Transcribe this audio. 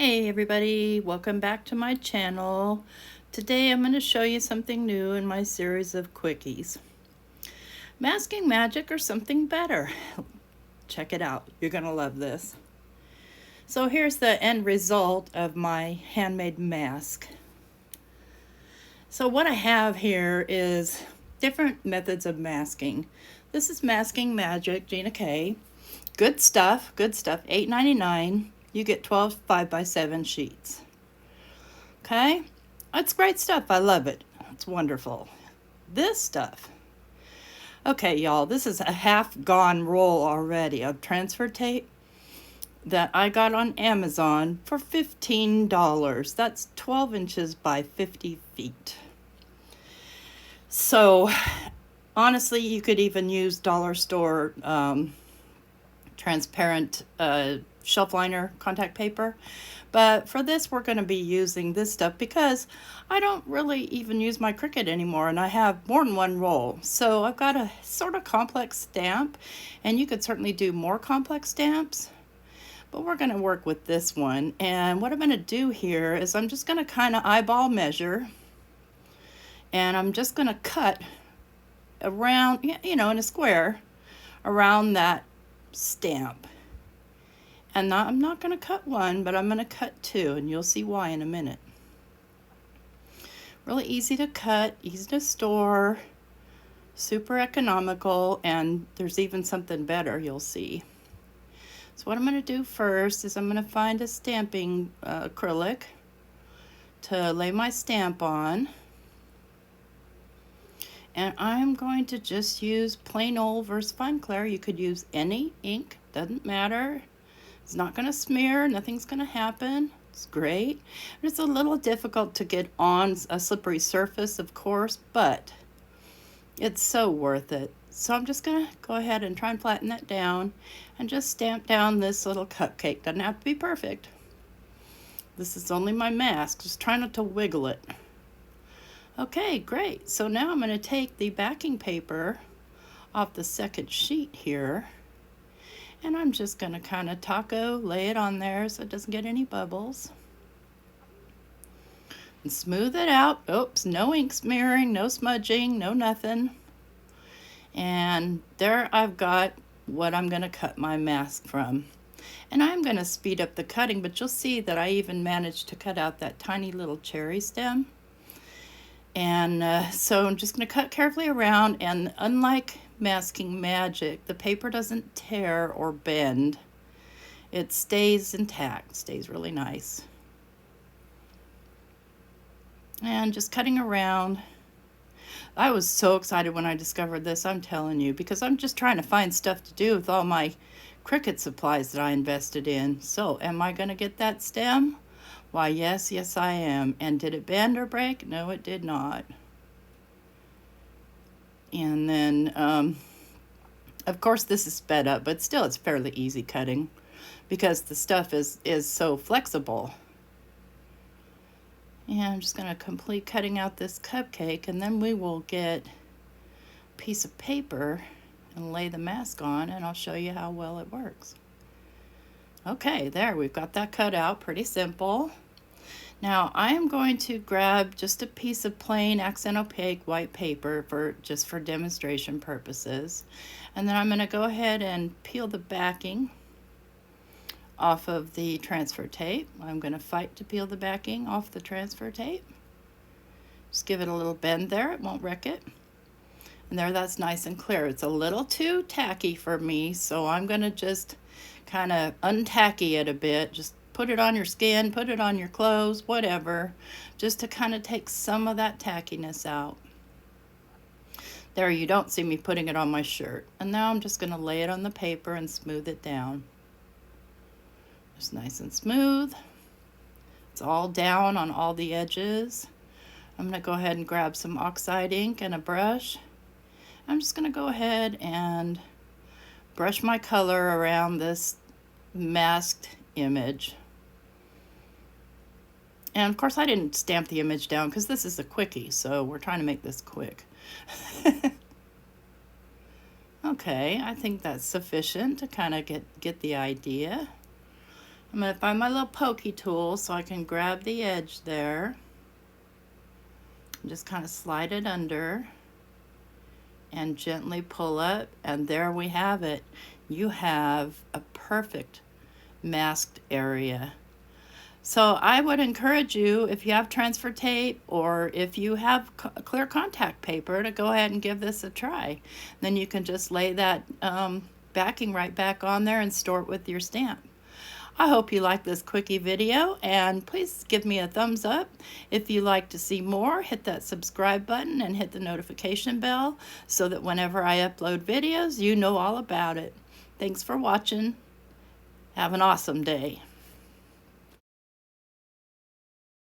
Hey everybody, welcome back to my channel. Today I'm going to show you something new in my series of quickies. Masking magic or something better. Check it out, you're going to love this. So here's the end result of my handmade mask. So what I have here is different methods of masking. This is Masking Magic, Gina K. Good stuff, $8.99. You get 12 5x7 sheets. Okay, it's great stuff. I love it. It's wonderful. This stuff. Okay, y'all, this is a half gone roll already of transfer tape that I got on Amazon for $15. That's 12 inches by 50 feet. So honestly, you could even use dollar store transparent shelf liner contact paper, but for this we're going to be using this stuff because I don't really even use my Cricut anymore and I have more than one roll. So I've got a sort of complex stamp, and you could certainly do more complex stamps, but we're going to work with this one. And what I'm going to do here is I'm just going to kind of eyeball measure, and I'm just going to cut around, in a square around that stamp. And I'm not going to cut one, but I'm going to cut two, and you'll see why in a minute. Really easy to cut, easy to store, super economical, and there's even something better you'll see. So what I'm going to do first is I'm going to find a stamping acrylic to lay my stamp on. And I'm going to just use plain old VersaFine Clear. You could use any ink, doesn't matter. It's not going to smear, nothing's going to happen. It's great. It's a little difficult to get on a slippery surface, of course, but it's so worth it. So I'm just going to go ahead and try and flatten that down and just stamp down this little cupcake. Doesn't have to be perfect. This is only my mask. Just try not to wiggle it. Okay, great. So now I'm going to take the backing paper off the second sheet here, and I'm just going to kind of lay it on there so it doesn't get any bubbles. And smooth it out. Oops, no ink smearing, no smudging, no nothing. And there I've got what I'm going to cut my mask from. And I'm going to speed up the cutting, but you'll see that I even managed to cut out that tiny little cherry stem. And so I'm just going to cut carefully around, and unlike Masking Magic, the paper doesn't tear or bend. It stays intact, stays really nice. And just cutting around. I was so excited when I discovered this, I'm telling you, because I'm just trying to find stuff to do with all my Cricut supplies that I invested in. So am I going to get that stem? Why, yes, I am. And did it bend or break? No, it did not. And then, of course, this is sped up, but still it's fairly easy cutting because the stuff is so flexible. And I'm just going to complete cutting out this cupcake, and then we will get a piece of paper and lay the mask on, and I'll show you how well it works. Okay, there, we've got that cut out, pretty simple. Now I am going to grab just a piece of plain accent opaque white paper just for demonstration purposes. And then I'm going to go ahead and peel the backing off of the transfer tape. I'm going to fight to peel the backing off the transfer tape. Just give it a little bend there, it won't wreck it. And there, that's nice and clear. It's a little too tacky for me, so I'm going to just kind of untacky it a bit. Just put it on your skin, put it on your clothes, whatever, just to kind of take some of that tackiness out. There, you don't see me putting it on my shirt. And now I'm just going to lay it on the paper and smooth it down. Just nice and smooth. It's all down on all the edges. I'm going to go ahead and grab some oxide ink and a brush. I'm just going to go ahead and brush my color around this masked image. And of course I didn't stamp the image down because this is a quickie, so we're trying to make this quick. Okay, I think that's sufficient to kind of get the idea. I'm going to find my little pokey tool so I can grab the edge there. Just kind of slide it under and gently pull up, and there we have it. You have a perfect masked area. So I would encourage you, if you have transfer tape or if you have clear contact paper, to go ahead and give this a try. Then you can just lay that backing right back on there and store it with your stamp. I hope you like this Quickie video, and please give me a thumbs up. If you like to see more, hit that subscribe button and hit the notification bell so that whenever I upload videos, you know all about it. Thanks for watching. Have an awesome day.